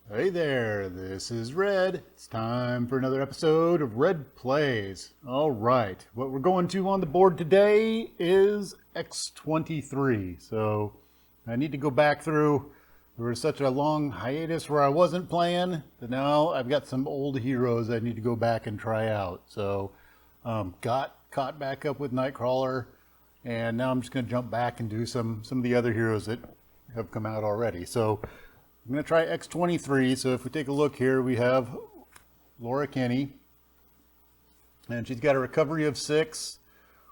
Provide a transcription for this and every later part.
Hey there, this is Red. It's time for another episode of Red Plays. All right, what we're going to on the board today is X-23. So I need to go back through. There was such a long hiatus where I wasn't playing that now I've got some old heroes I need to go back and try out. So got caught back up with Nightcrawler, and now I'm just going to jump back and do some of the other heroes that have come out already. So I'm going to try X-23. So if we take a look here, we have Laura Kinney, and she's got a recovery of 6.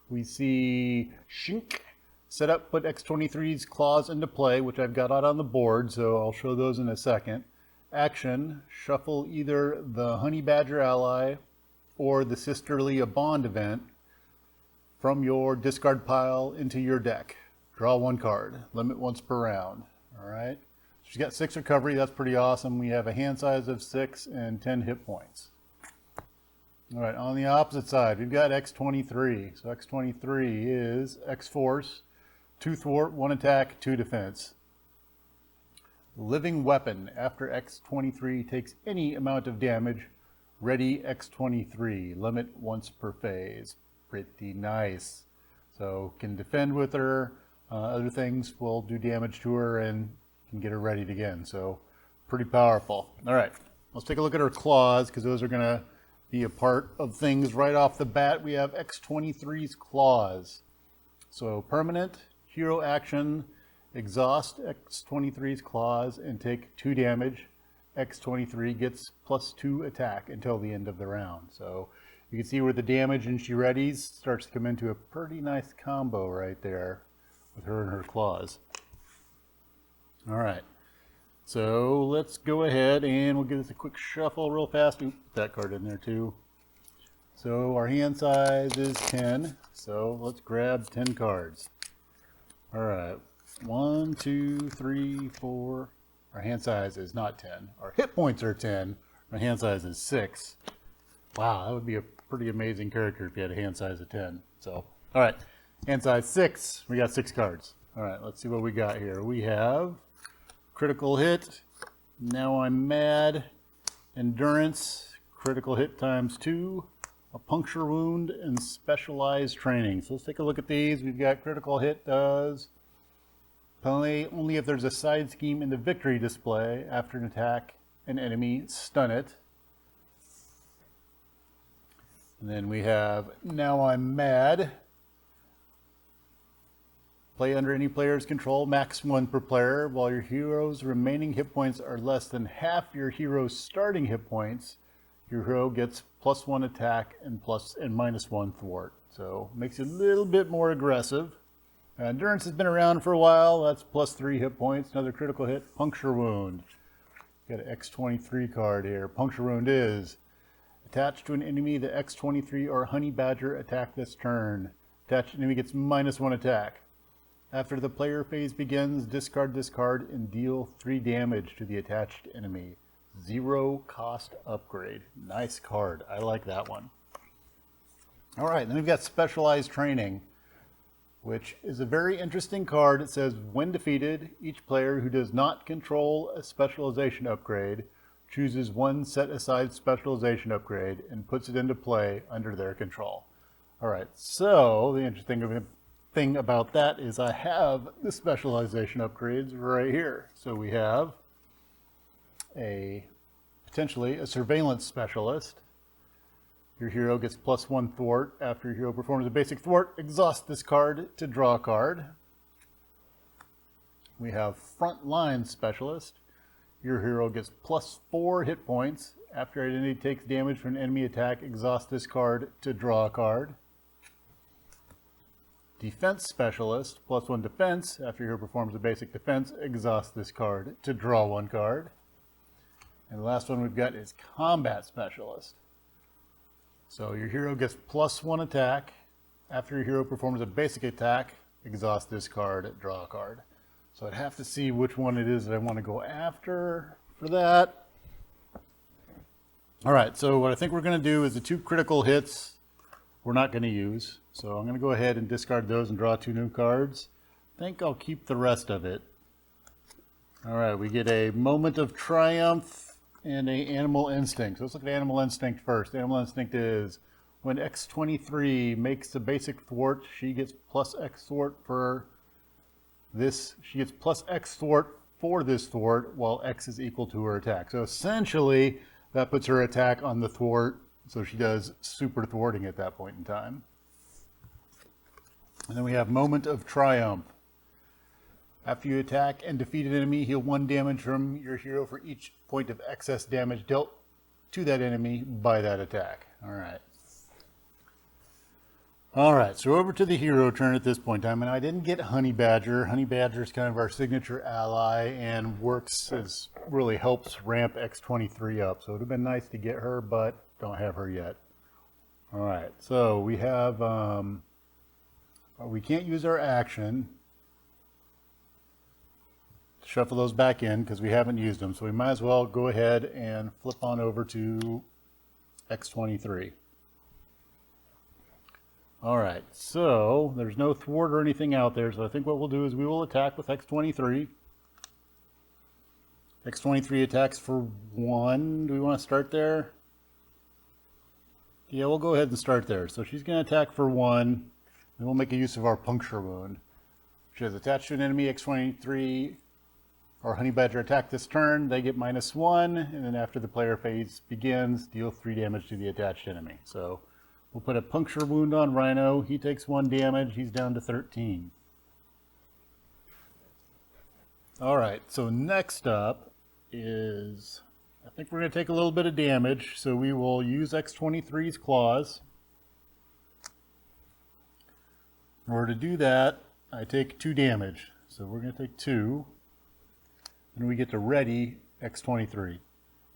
We see Shink set up, put X-23's claws into play, which I've got out on the board, so I'll show those in a second. Action, shuffle either the Honey Badger ally or the Sisterly A Bond event from your discard pile into your deck. Draw 1 card, limit once per round. All right. She's got 6 recovery. That's pretty awesome. We have a hand size of 6 and 10 hit points. All right, on the opposite side, we've got X-23. So X-23 is X-Force, 2 thwart, 1 attack, 2 defense. Living weapon. After X-23 takes any amount of damage, ready X-23. Limit once per phase. Pretty nice. So can defend with her. Other things will do damage to her and can get her readied again. So pretty powerful. All right, let's take a look at her claws, because those are going to be a part of things right off the bat. We have X-23's claws. So permanent, hero action, exhaust X-23's claws and take 2 damage. X-23 gets +2 attack until the end of the round. So you can see where the damage and she readies starts to come into a pretty nice combo right there with her and her claws. All right, so let's go ahead and we'll give this a quick shuffle real fast. Oop, put that card in there too. So our hand size is 10, so let's grab 10 cards. All right, 1, 2, 3, 4. Our hand size is not 10. Our hit points are 10. Our hand size is 6. Wow, that would be a pretty amazing character if you had a hand size of 10. So, all right, hand size 6. We got 6 cards. All right, let's see what we got here. We have critical hit, Now I'm Mad, endurance, critical hit ×2, a puncture wound, and specialized training. So let's take a look at these. We've got critical hit does penalty only if there's a side scheme in the victory display. After an attack, an enemy stun it. And then we have Now I'm Mad. Play under any player's control, max 1 per player. While your hero's remaining hit points are less than half your hero's starting hit points, your hero gets +1 attack and -1 thwart. So makes it a little bit more aggressive. Endurance has been around for a while. That's +3 hit points. Another critical hit, puncture wound. Got an X-23 card here. Puncture wound is attached to an enemy, the X-23 or Honey Badger attack this turn. Attached enemy gets -1 attack. After the player phase begins, discard this card and deal 3 damage to the attached enemy. 0 cost upgrade. Nice card. I like that one. All right, then we've got Specialized Training, which is a very interesting card. It says, when defeated, each player who does not control a specialization upgrade chooses 1 set-aside specialization upgrade and puts it into play under their control. All right, so the interesting thing about that is I have the specialization upgrades right here. So we have potentially a surveillance specialist. Your hero gets +1 thwart. After your hero performs a basic thwart, exhaust this card to draw a card. We have frontline specialist. Your hero gets +4 hit points. After an enemy takes damage from an enemy attack, exhaust this card to draw a card. Defense specialist, +1 defense. After your hero performs a basic defense, exhaust this card to draw 1 card. And the last one we've got is combat specialist. So your hero gets +1 attack. After your hero performs a basic attack, exhaust this card, draw a card. So I'd have to see which one it is that I want to go after for that. All right, so what I think we're going to do is the 2 critical hits we're not going to use. So I'm going to go ahead and discard those and draw 2 new cards. I think I'll keep the rest of it. All right, we get a Moment of Triumph and a Animal Instinct. So let's look at Animal Instinct first. Animal Instinct is when X-23 makes a basic thwart, she gets plus X thwart for this. She gets plus X thwart for this thwart while X is equal to her attack. So essentially, that puts her attack on the thwart, so she does super thwarting at that point in time. And then we have Moment of Triumph. After you attack and defeat an enemy, heal 1 damage from your hero for each point of excess damage dealt to that enemy by that attack. Alright, so over to the hero turn at this point in time, and I didn't get Honey Badger. Honey Badger is kind of our signature ally and really helps ramp X-23 up. So it would have been nice to get her, but don't have her yet. Alright, so we have, we can't use our action. Shuffle those back in because we haven't used them. So we might as well go ahead and flip on over to X-23. All right, so there's no thwart or anything out there. So I think what we'll do is we will attack with X-23. X-23 attacks for 1. Do we want to start there? Yeah, we'll go ahead and start there. So she's going to attack for 1. And we'll make a use of our puncture wound. She has attached to an enemy. X-23 or Honey Badger attack this turn. They get -1, and then after the player phase begins, deal 3 damage to the attached enemy. So we'll put a puncture wound on Rhino. He takes 1 damage. He's down to 13. All right, so next up is, I think we're going to take a little bit of damage. So we will use X-23's claws. In order to do that, I take 2 damage. So we're going to take 2. And we get to ready X-23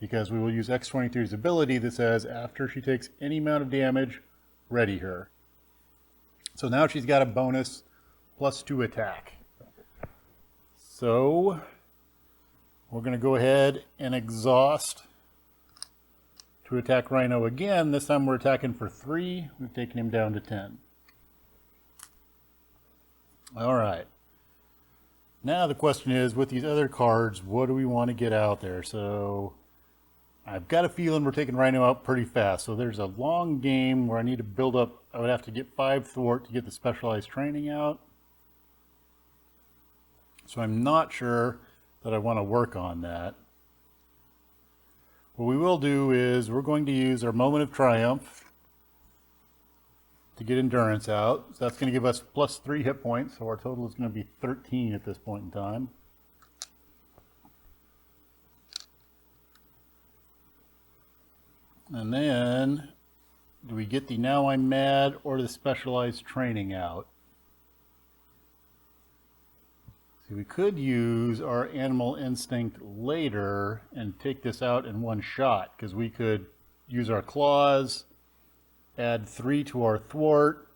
because we will use X-23's ability that says after she takes any amount of damage, ready her. So now she's got a bonus +2 attack. So we're going to go ahead and exhaust to attack Rhino again. This time we're attacking for 3. We've taken him down to 10. All right. Now the question is, with these other cards, what do we want to get out there? So I've got a feeling we're taking Rhino out pretty fast. So there's a long game where I need to build up. I would have to get 5 thwart to get the specialized training out. So I'm not sure that I want to work on that. What we will do is we're going to use our Moment of Triumph to get endurance out. So that's going to give us +3 hit points. So our total is going to be 13 at this point in time. And then, do we get the Now I'm Mad or the specialized training out? See, we could use our Animal Instinct later and take this out in one shot, because we could use our claws, add 3 to our thwart,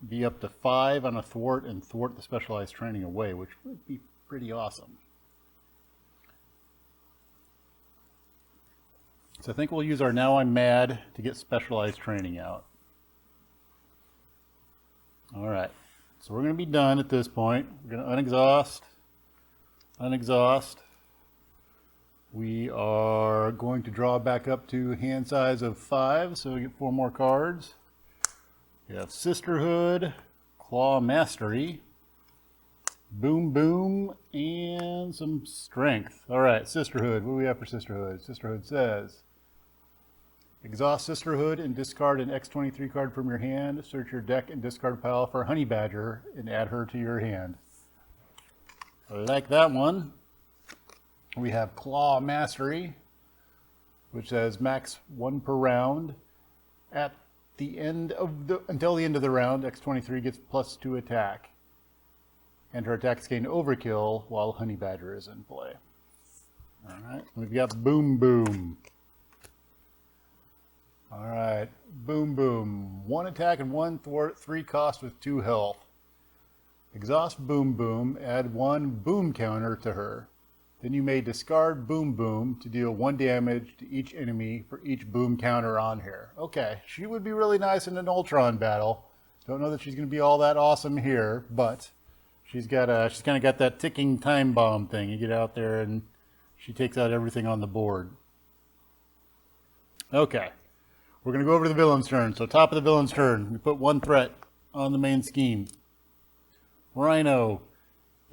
be up to 5 on a thwart, and thwart the specialized training away, which would be pretty awesome. So I think we'll use our Now I'm Mad to get specialized training out. All right, so we're going to be done at this point. We're going to unexhaust, unexhaust. We are going to draw back up to hand size of 5, so we get 4 more cards. We have Sisterhood, Claw Mastery, Boom Boom, and some Strength. All right, Sisterhood. What do we have for Sisterhood? Sisterhood says, exhaust Sisterhood and discard an X-23 card from your hand. Search your deck and discard pile for Honey Badger and add her to your hand. I like that one. We have Claw Mastery, which says max 1 per round. At the end of until the end of the round, X-23 gets +2 attack. And her attacks gain overkill while Honey Badger is in play. Alright, we've got Boom Boom. Alright, Boom Boom. 1 attack and 1 thwart, 3 cost with 2 health. Exhaust Boom Boom, add 1 boom counter to her. Then you may discard Boom Boom to deal 1 damage to each enemy for each boom counter on here. Okay, she would be really nice in an Ultron battle. Don't know that she's going to be all that awesome here, but She's kind of got that ticking time bomb thing. You get out there and she takes out everything on the board. Okay, we're going to go over to the villain's turn. So top of the villain's turn, we put one threat on the main scheme. Rhino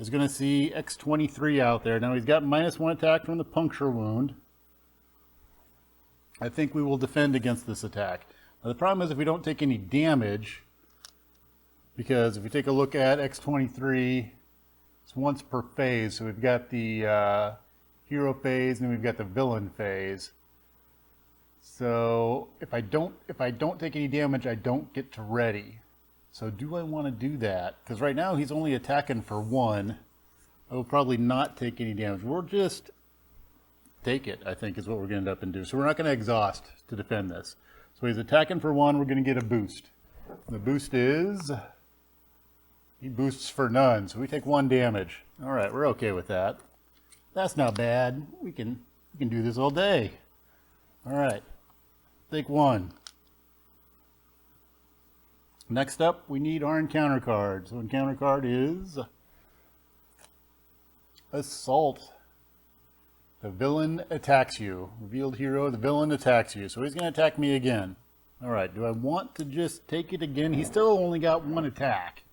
is going to see X-23 out there. Now he's got -1 attack from the puncture wound. I think we will defend against this attack. Now the problem is if we don't take any damage, because if we take a look at X-23, it's once per phase. So we've got the hero phase and then we've got the villain phase. So if I don't take any damage, I don't get to ready. So do I want to do that? Because right now he's only attacking for 1. I will probably not take any damage. We'll just take it, I think, is what we're going to end up and do. So we're not going to exhaust to defend this. So he's attacking for 1. We're going to get a boost. The boost is... he boosts for none. So we take 1 damage. All right, we're okay with that. That's not bad. We can do this all day. All right, take 1. Next up, we need our encounter card. So encounter card is Assault. The villain attacks you. Revealed hero, the villain attacks you. So he's going to attack me again. All right, do I want to just take it again? He's still only got 1 attack.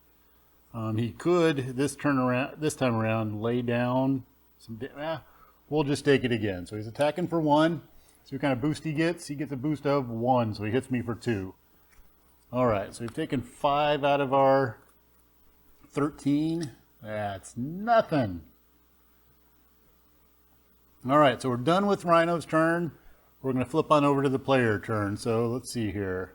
He could, this time around, lay down some... we'll just take it again. So he's attacking for 1. So what kind of boost he gets? He gets a boost of 1, so he hits me for 2. All right, so we've taken 5 out of our 13. That's nothing. All right, so we're done with Rhino's turn. We're going to flip on over to the player turn. So let's see here.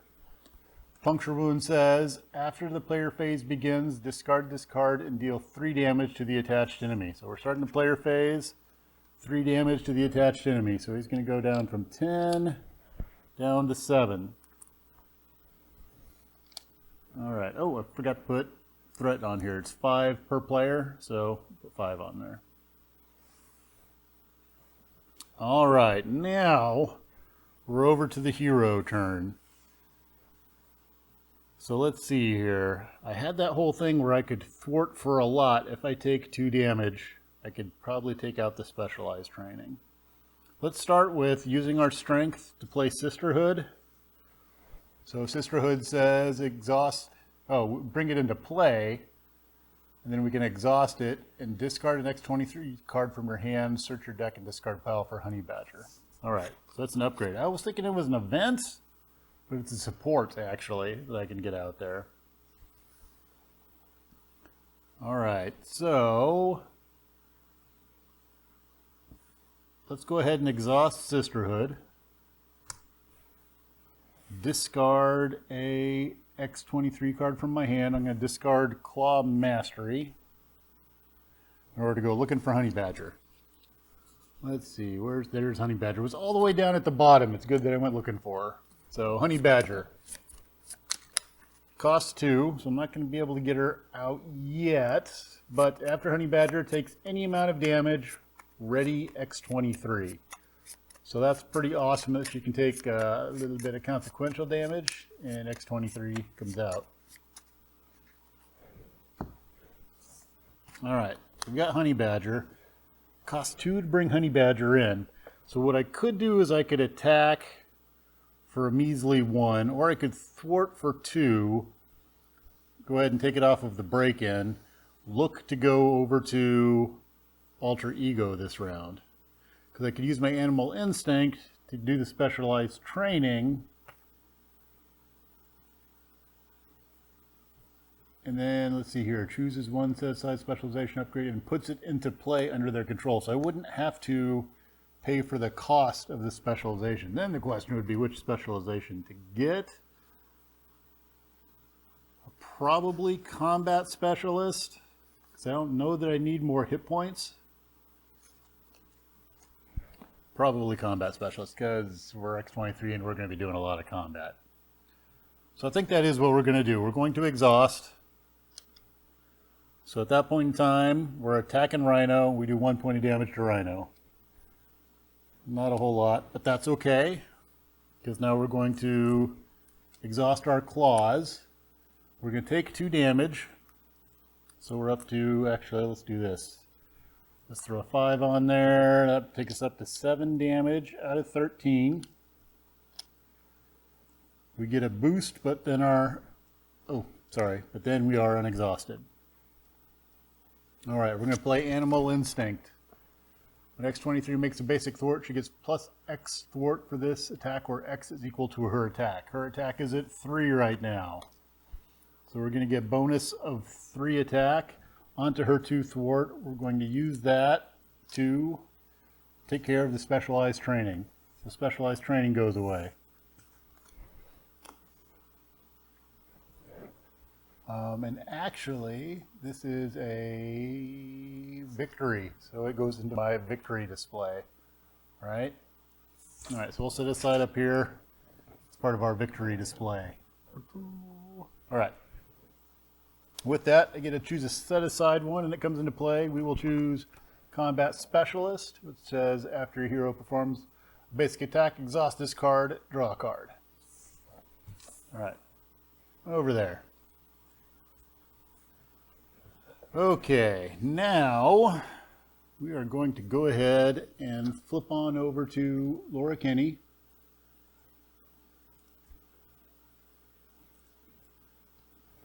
Puncture wound says, after the player phase begins, discard this card and deal 3 damage to the attached enemy. So we're starting the player phase, 3 damage to the attached enemy. So he's going to go down from 10 down to 7. All right. Oh, I forgot to put threat on here. It's 5 per player, so put 5 on there. All right, now we're over to the hero turn. So let's see here. I had that whole thing where I could thwart for a lot. If I take 2 damage, I could probably take out the specialized training. Let's start with using our strength to play Sisterhood. So Sisterhood says exhaust, bring it into play, and then we can exhaust it and discard an X-23 card from your hand, search your deck, and discard pile for Honey Badger. All right, so that's an upgrade. I was thinking it was an event, but it's a support, actually, that I can get out there. All right, so let's go ahead and exhaust Sisterhood. Discard a X-23 card from my hand. I'm going to discard Claw Mastery in order to go looking for Honey Badger. Let's see, there's Honey Badger. It was all the way down at the bottom. It's good that I went looking for her. So Honey Badger costs 2, so I'm not going to be able to get her out yet. But after Honey Badger takes any amount of damage, ready X-23. So that's pretty awesome that she can take a little bit of consequential damage, and X-23 comes out. All right, we've got Honey Badger. Costs 2 to bring Honey Badger in. So what I could do is I could attack for a measly 1, or I could thwart for 2, go ahead and take it off of the break-in, look to go over to Alter Ego this round. Because I could use my Animal Instinct to do the specialized training. And then, let's see here, chooses one set-aside specialization upgrade and puts it into play under their control. So I wouldn't have to pay for the cost of the specialization. Then the question would be which specialization to get. Probably Combat Specialist, because I don't know that I need more hit points. Probably Combat Specialist, because we're X-23 and we're going to be doing a lot of combat. So I think that is what we're going to do. We're going to exhaust. So at that point in time, we're attacking Rhino. We do 1 point of damage to Rhino. Not a whole lot, but that's okay, because now we're going to exhaust our claws. We're going to take 2 damage, So we're up to, actually, let's do this. Let's throw a 5 on there. That'll take us up to 7 damage out of 13. We get a boost, but then but then we are unexhausted. All right, we're going to play Animal Instinct. When X-23 makes a basic thwart, she gets plus X thwart for this attack, where X is equal to her attack. Her attack is at 3 right now. So we're going to get bonus of 3 attack onto her 2 thwart. We're going to use that to take care of the specialized training. So specialized training goes away. And actually, this is a victory, so it goes into my victory display, right? All right, so we'll set it aside up here. It's part of our victory display. All right. With that, I get to choose a set aside one, and it comes into play. We will choose Combat Specialist, which says after your hero performs a basic attack, exhaust this card, draw a card. All right, over there. Okay, now we are going to go ahead and flip on over to Laura Kinney.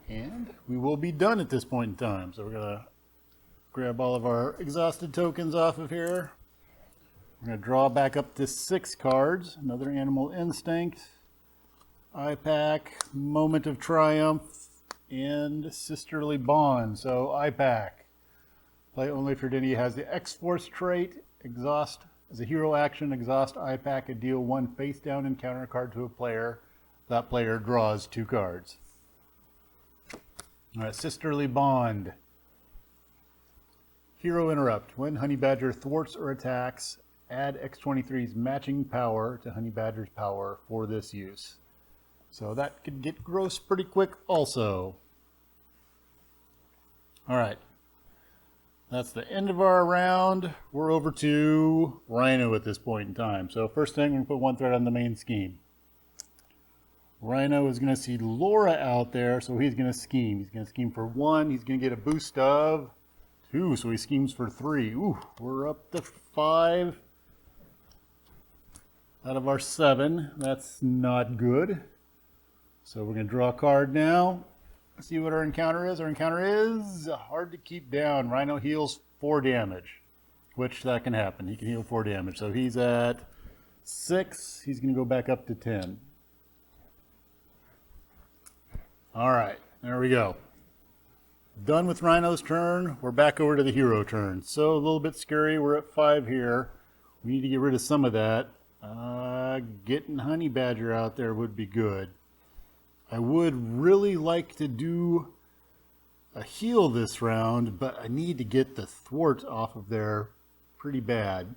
And we will be done at this point in time. So we're going to grab all of our exhausted tokens off of here. We're going to draw back up to 6 cards. Another Animal Instinct, IPAC, Moment of Triumph, and Sisterly Bond. So IPAC. Play only if your Denny has the X-Force trait. Exhaust as a hero action. Exhaust IPAC and deal 1 face down encounter card to a player. That player draws 2 cards. All right, Sisterly Bond. Hero Interrupt. When Honey Badger thwarts or attacks, add X-23's matching power to Honey Badger's power for this use. So that could get gross pretty quick also. All right. That's the end of our round. We're over to Rhino at this point in time. So first thing, we're going to put 1 threat on the main scheme. Rhino is going to see Laura out there, so he's going to scheme. He's going to scheme for 1. He's going to get a boost of 2, so he schemes for 3. Ooh, we're up to 5 out of our 7. That's not good. So we're going to draw a card now. Let's see what our encounter is. Our encounter is hard to keep down. Rhino heals 4 damage, which that can happen. He can heal 4 damage. So he's at 6. He's going to go back up to 10. All right, there we go. Done with Rhino's turn. We're back over to the hero turn. So a little bit scary. We're at 5 here. We need to get rid of some of that. Getting Honey Badger out there would be good. I would really like to do a heal this round, but I need to get the thwart off of there pretty bad.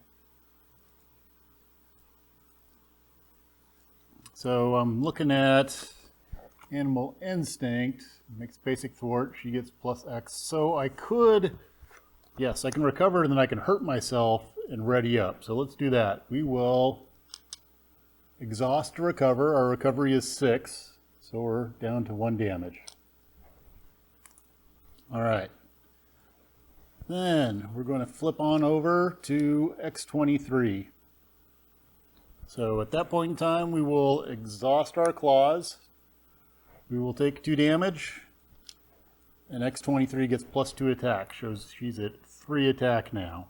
So I'm looking at Animal Instinct. Makes basic thwart. She gets plus X. So I could, yes, I can recover and then I can hurt myself and ready up. So let's do that. We will exhaust to recover. Our recovery is 6. So we're down to 1 damage. All right. Then we're going to flip on over to X-23. So at that point in time, we will exhaust our claws. We will take 2 damage. And X-23 gets plus 2 attack. Shows she's at 3 attack now.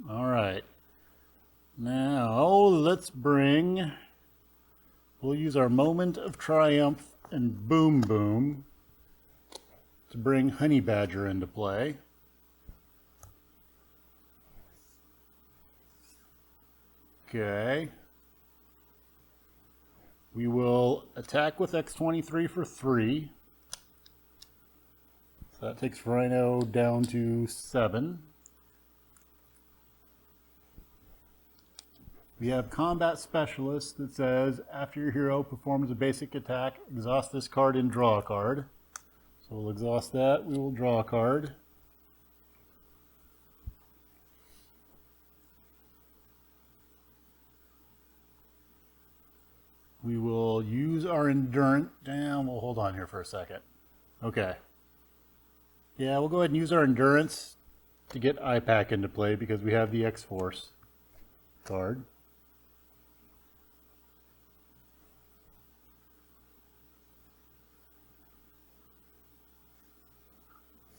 All right. Now let's bring... We'll use our Moment of Triumph and Boom Boom to bring Honey Badger into play. Okay. We will attack with X-23 for 3. So that takes Rhino down to 7. We have Combat Specialist that says, after your hero performs a basic attack, exhaust this card and draw a card. So we'll exhaust that. We will draw a card. We will use our Endurance. Damn, we'll hold on here for a second. Okay. Yeah, we'll go ahead and use our endurance to get IPAC into play because we have the X-Force card.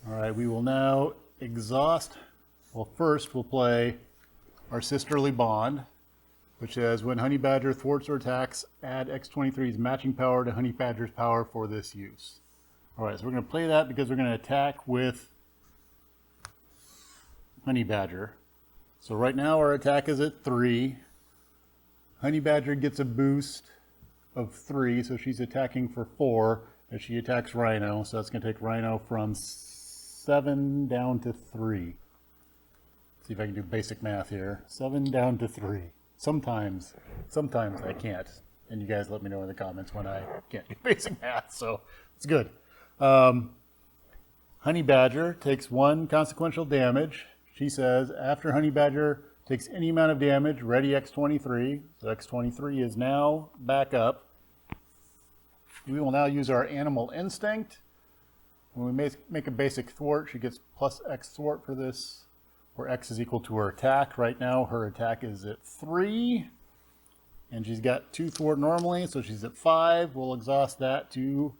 All right, we will now exhaust. Well, first we'll play our Sisterly Bond, which says when Honey Badger thwarts or attacks, add X-23's matching power to Honey Badger's power for this use. All right, so we're going to play that because we're going to attack with Honey Badger. So right now our attack is at 3. Honey Badger gets a boost of 3, so she's attacking for 4 as she attacks Rhino. So that's going to take Rhino from 7 down to 3. See if I can do basic math here. 7 down to 3. Sometimes I can't. And you guys let me know in the comments when I can't do basic math, so it's good. Honey Badger takes 1 consequential damage. She says, after Honey Badger takes any amount of damage, ready X-23. So X-23 is now back up. We will now use our Animal Instinct. When we make a basic thwart, she gets plus X thwart for this, where X is equal to her attack. Right now, her attack is at 3, and she's got 2 thwart normally, so she's at 5. We'll exhaust that to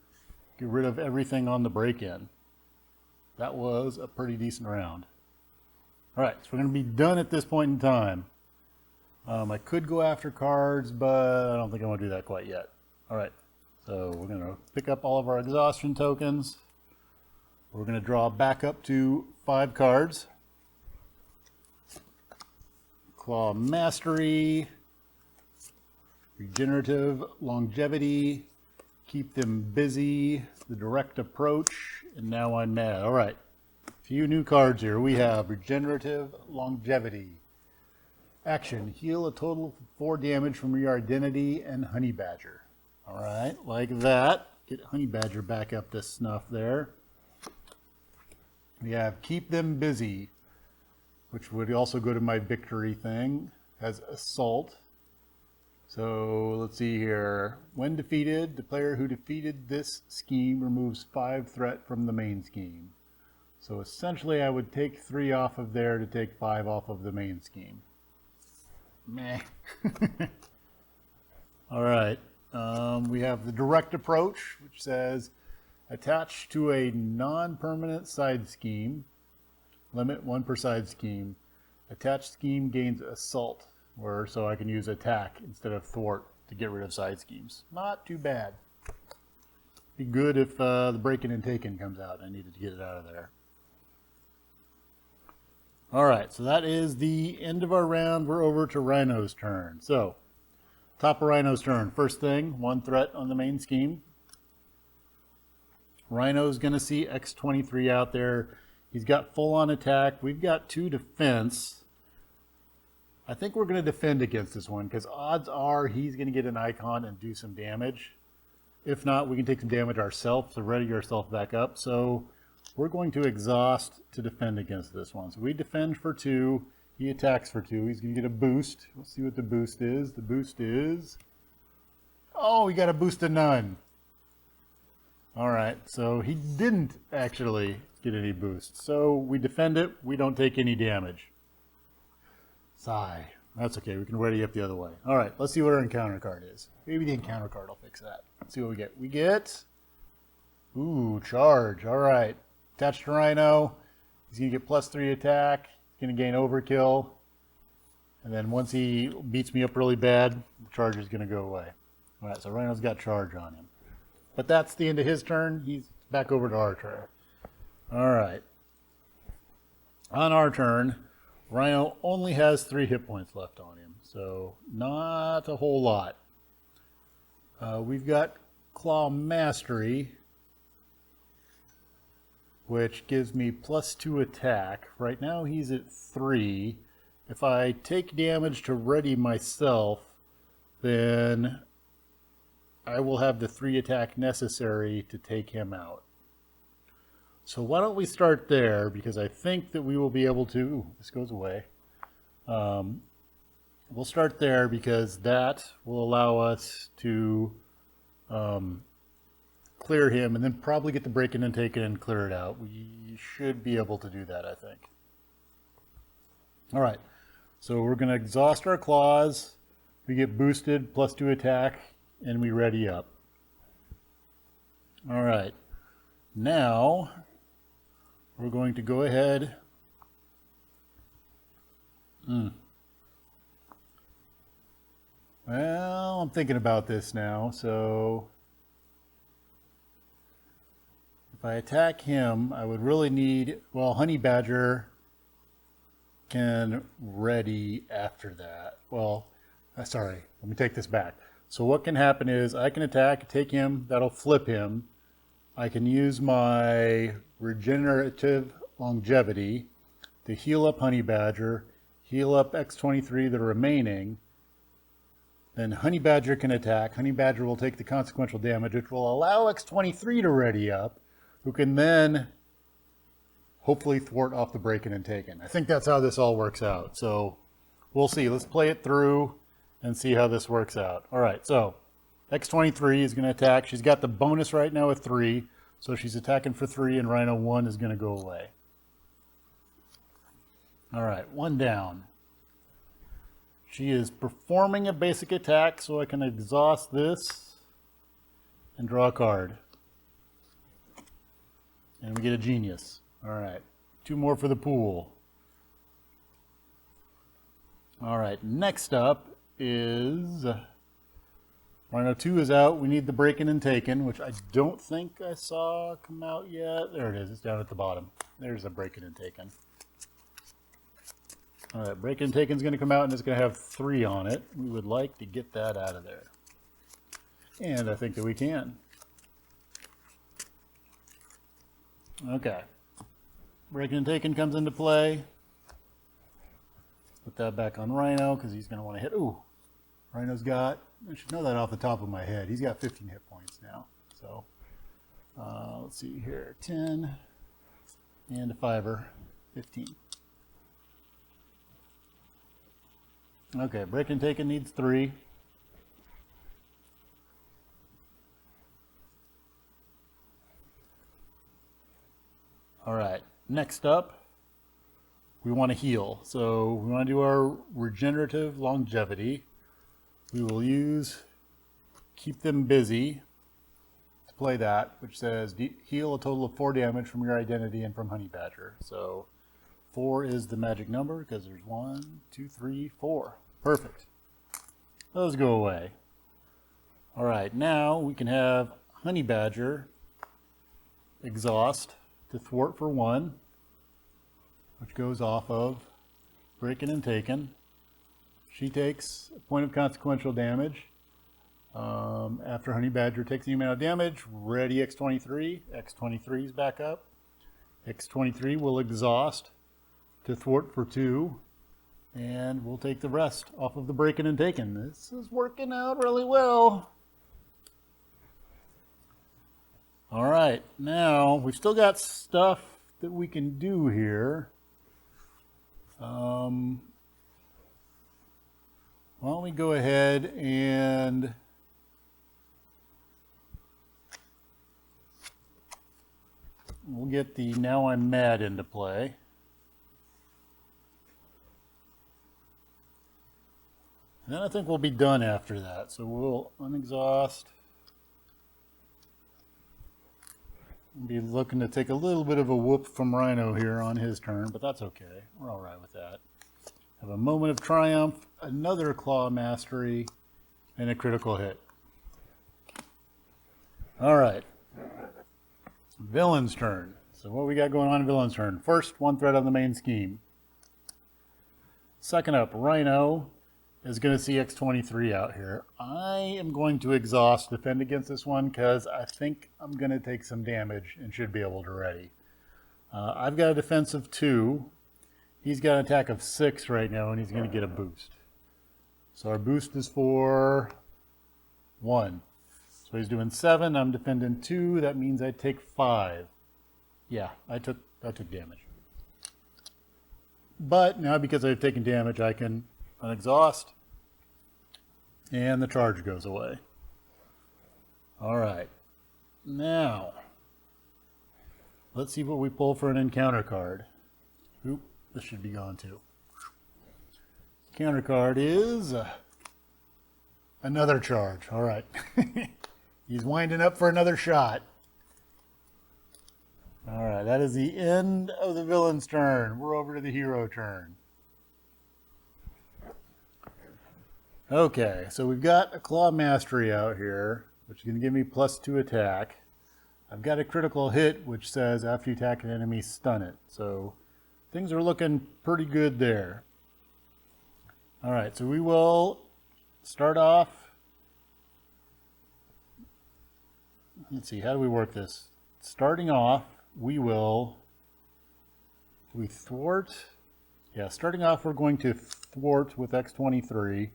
get rid of everything on the break-in. That was a pretty decent round. All right, so we're going to be done at this point in time. I could go after cards, but I don't think I want to do that quite yet. All right, so we're going to pick up all of our exhaustion tokens. We're going to draw back up to 5 cards. Claw Mastery, Regenerative Longevity, Keep Them Busy, the Direct Approach, and Now I'm Mad. All right, a few new cards here. We have Regenerative Longevity. Action, heal a total of 4 damage from your identity and Honey Badger. All right, like that. Get Honey Badger back up to snuff there. We have Keep Them Busy, which would also go to my victory thing, has Assault. So let's see here. When defeated, the player who defeated this scheme removes 5 threat from the main scheme. So essentially I would take 3 off of there to take 5 off of the main scheme. Meh. All right. We have the Direct Approach, which says attached to a non-permanent side scheme, limit 1 per side scheme. Attached scheme gains Assault, or so I can use attack instead of thwart to get rid of side schemes. Not too bad. Be good if the break-in and take-in comes out. I needed to get it out of there. All right, so that is the end of our round. We're over to Rhino's turn. So, top of Rhino's turn. First thing, 1 threat on the main scheme. Rhino's going to see X-23 out there. He's got full-on attack. We've got 2 defense. I think we're going to defend against this one because odds are he's going to get an icon and do some damage. If not, we can take some damage ourselves, so ready yourself back up. So we're going to exhaust to defend against this one. So we defend for 2. He attacks for 2. He's going to get a boost. Let's see what the boost is. The boost is... oh, he got a boost of none. All right, so he didn't actually get any boost. So we defend it. We don't take any damage. Sigh. That's okay. We can ready up the other way. All right, let's see what our encounter card is. Maybe the encounter card will fix that. Let's see what we get. We get... ooh, charge. All right. Attached to Rhino. He's going to get plus 3 attack. He's going to gain overkill. And then once he beats me up really bad, the charge is going to go away. All right, so Rhino's got charge on him. But that's the end of his turn. He's back over to our turn. All right. On our turn, Rhino only has 3 hit points left on him, so not a whole lot. We've got Claw Mastery, which gives me plus 2 attack. Right now he's at 3. If I take damage to ready myself, then I will have the 3 attack necessary to take him out. So why don't we start there, because I think that we will be able to... ooh, this goes away. We'll start there because that will allow us to clear him, and then probably get the break-in and take it and clear it out. We should be able to do that, I think. All right, so we're going to exhaust our claws. We get boosted, +2 attack, and we ready up. All right, now we're going to go ahead. Well, I'm thinking about this now, so if I attack him, I would really need, well, Honey Badger can ready after that. Well, sorry, let me take this back. So what can happen is I can attack, take him, that'll flip him. I can use my regenerative longevity to heal up Honey Badger, heal up X-23, the remaining. Then Honey Badger can attack. Honey Badger will take the consequential damage, which will allow X-23 to ready up, who can then hopefully thwart off the break-in and take-in. I think that's how this all works out. So we'll see. Let's play it through and see how this works out. All right, so X-23 is going to attack. She's got the bonus right now with 3, so she's attacking for 3, and Rhino 1 is going to go away. All right, 1 down. She is performing a basic attack, so I can exhaust this and draw a card. And we get a genius. All right, 2 more for the pool. All right, next up is Rhino 2 is out. We need the break-in and take-in, which I don't think I saw come out yet. There it is. It's down at the bottom. There's a break-in and take-in. All right, break-in and take-in is going to come out, and it's going to have 3 on it. We would like to get that out of there. And I think that we can. Okay. Break-in and take-in comes into play. Put that back on Rhino, because he's going to want to hit. Ooh, Rhino's got, I should know that off the top of my head. He's got 15 hit points now. So, let's see here. 10 and a 5er, 15. Okay, break and take needs 3. All right, next up, we want to heal. So we want to do our regenerative longevity. We will use Keep Them Busy to play that, which says heal a total of 4 damage from your identity and from Honey Badger. So 4 is the magic number because there's 1, 2, 3, 4. Perfect. Those go away. All right, now we can have Honey Badger exhaust to thwart for 1, which goes off of break-in and take-in. She takes a point of consequential damage. After Honey Badger takes the amount of damage, ready X-23. X-23 is back up. X-23 will exhaust to thwart for 2, and we'll take the rest off of the break-in and take-in. This is working out really well. All right, now we've still got stuff that we can do here. Why don't we go ahead and we'll get the Now I'm Mad into play. And then I think we'll be done after that. So we'll unexhaust. We'll be looking to take a little bit of a whoop from Rhino here on his turn, but that's okay. We're all right with that. Have a moment of triumph, another claw mastery, and a critical hit. All right. Villain's turn. So what we got going on in Villain's turn? First, 1 threat on the main scheme. Second up, Rhino is going to see X-23 out here. I am going to exhaust, defend against this one, because I think I'm going to take some damage and should be able to ready. I've got a defense of 2. He's got an attack of 6 right now, and he's going to get a boost. So our boost is for 1. So he's doing 7. I'm defending 2. That means I take 5. Yeah, I took damage. But now because I've taken damage, I can unexhaust, and the charge goes away. All right. Now, let's see what we pull for an encounter card. Oop, this should be gone too. Counter card is another charge. All right. He's winding up for another shot. All right, that is the end of the villain's turn. We're over to the hero turn. Okay, so we've got a Claw Mastery out here, which is going to give me +2 attack. I've got a critical hit, which says after you attack an enemy, stun it. So things are looking pretty good there. All right, so we will start off. Let's see, how do we work this? Starting off, we thwart? Yeah, starting off, we're going to thwart with X-23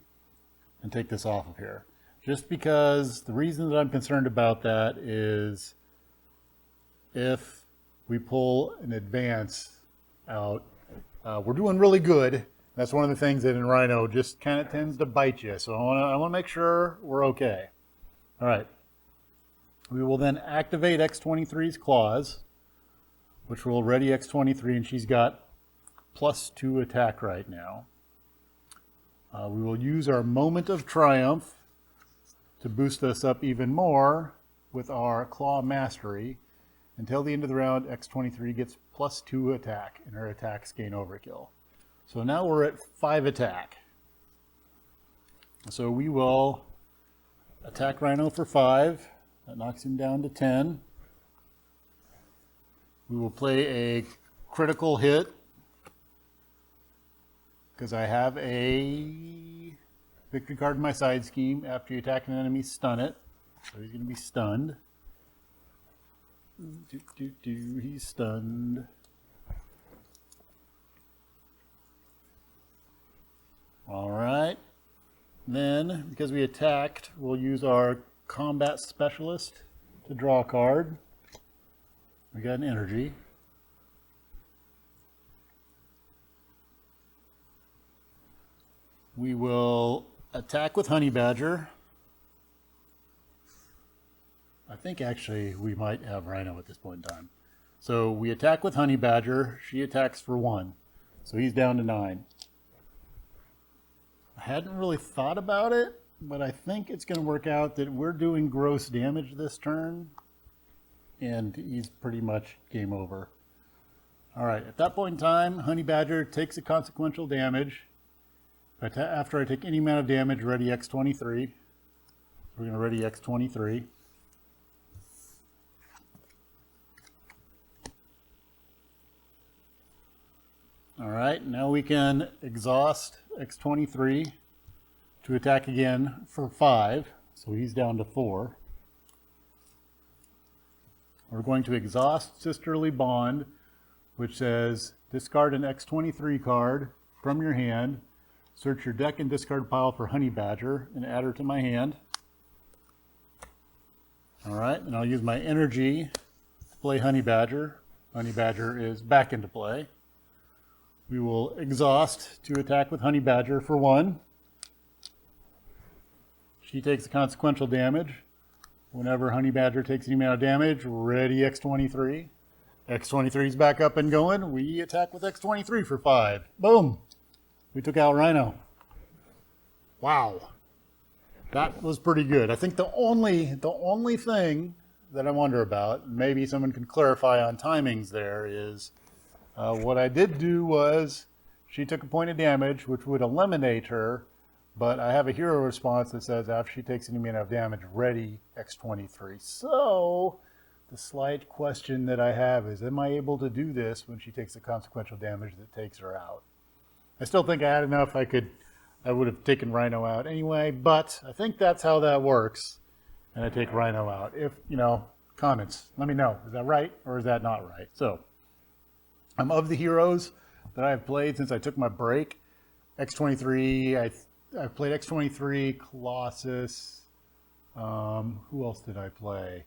and take this off of here. Just because the reason that I'm concerned about that is if we pull an advance out, we're doing really good. That's one of the things that in Rhino just kind of tends to bite you. So I want to make sure we're okay. All right. We will then activate X-23's claws, which will ready X-23, and she's got +2 attack right now. We will use our Moment of Triumph to boost us up even more with our Claw Mastery. Until the end of the round, X-23 gets +2 attack, and her attacks gain overkill. So now we're at 5 attack. So we will attack Rhino for 5. That knocks him down to 10. We will play a critical hit because I have a victory card in my side scheme. After you attack an enemy, stun it. So he's going to be stunned. He's stunned. All right. Then, because we attacked, we'll use our Combat Specialist to draw a card. We got an energy. We will attack with Honey Badger. I think actually we might have Rhino at this point in time. So we attack with Honey Badger. She attacks for 1. So he's down to 9. I hadn't really thought about it, but I think it's going to work out that we're doing gross damage this turn, and he's pretty much game over. All right, at that point in time, Honey Badger takes a consequential damage. After I take any amount of damage, ready X-23. We're going to ready X-23. All right, now we can exhaust X-23 to attack again for 5. So he's down to 4. We're going to exhaust Sisterly Bond, which says discard an X-23 card from your hand, search your deck and discard pile for Honey Badger, and add her to my hand. All right, and I'll use my energy to play Honey Badger. Honey Badger is back into play. We will exhaust to attack with Honey Badger for 1. She takes a consequential damage. Whenever Honey Badger takes any amount of damage, ready X-23. X-23 is back up and going. We attack with X-23 for 5. Boom! We took out Rhino. Wow. That was pretty good. I think the only thing that I wonder about, maybe someone can clarify on timings there, is what I did do was she took a point of damage, which would eliminate her, but I have a hero response that says after she takes any amount of damage, ready X-23. So the slight question that I have is, am I able to do this when she takes the consequential damage that takes her out? I still think I had enough. I would have taken Rhino out anyway, but I think that's how that works. And I take Rhino out. If, comments, let me know. Is that right or is that not right? So, of the heroes that I've played since I took my break, X-23, I've played X-23, Colossus. Who else did I play?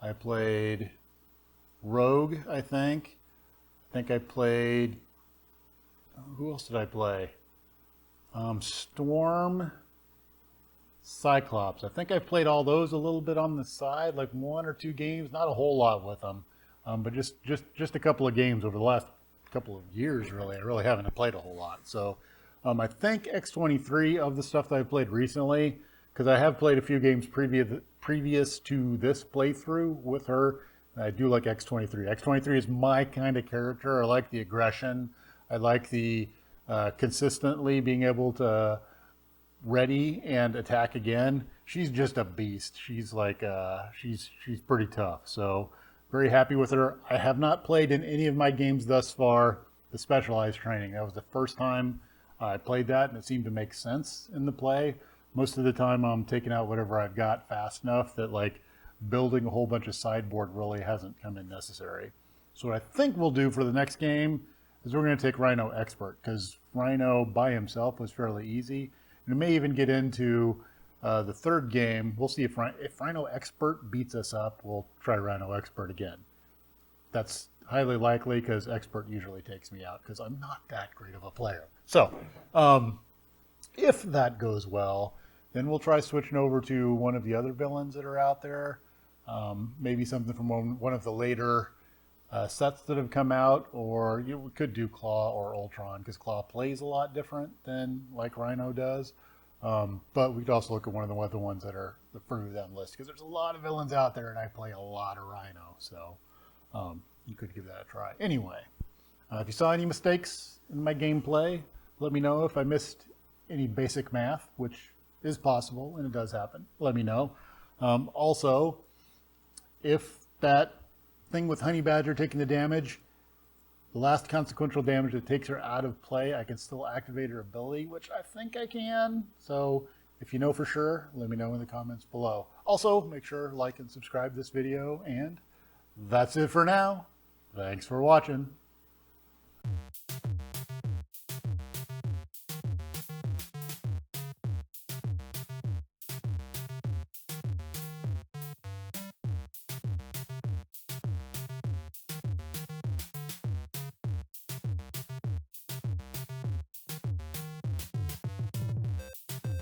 I played Rogue, I think. I think I played... Who else did I play? Storm. Cyclops. I think I've played all those a little bit on the side, like 1 or 2 games, not a whole lot with them, but just a couple of games over the last couple of years, really. I really haven't played a whole lot. So I think X-23 of the stuff that I've played recently, because I have played a few games previous to this playthrough with her. I do like X-23. X-23 is my kind of character. I like the aggression. I like the consistently being able to ready and attack again. She's just a beast. She's like she's pretty tough. So very happy with her. I have not played in any of my games thus far the specialized training. That was the first time I played that, and it seemed to make sense in the play. Most of the time I'm taking out whatever I've got fast enough that like building a whole bunch of sideboard really hasn't come in necessary. So what I think we'll do for the next game is we're going to take Rhino Expert, because Rhino by himself was fairly easy. And we may even get into the third game. We'll see if Rhino Expert beats us up, we'll try Rhino Expert again. That's highly likely because Expert usually takes me out because I'm not that great of a player. So if that goes well, then we'll try switching over to one of the other villains that are out there. Maybe something from one of the later sets that have come out, or we could do Claw or Ultron, because Claw plays a lot different than like Rhino does. But we could also look at one of the other ones that are the further down the list, because there's a lot of villains out there and I play a lot of Rhino. So you could give that a try. Anyway, if you saw any mistakes in my gameplay, let me know. If I missed any basic math, which is possible and it does happen, let me know. Also, if that thing with Honey Badger taking the damage, the last consequential damage that takes her out of play, I can still activate her ability, which I think I can. So if you know for sure, let me know in the comments below. Also, make sure to like and subscribe this video, and that's it for now. Thanks for watching.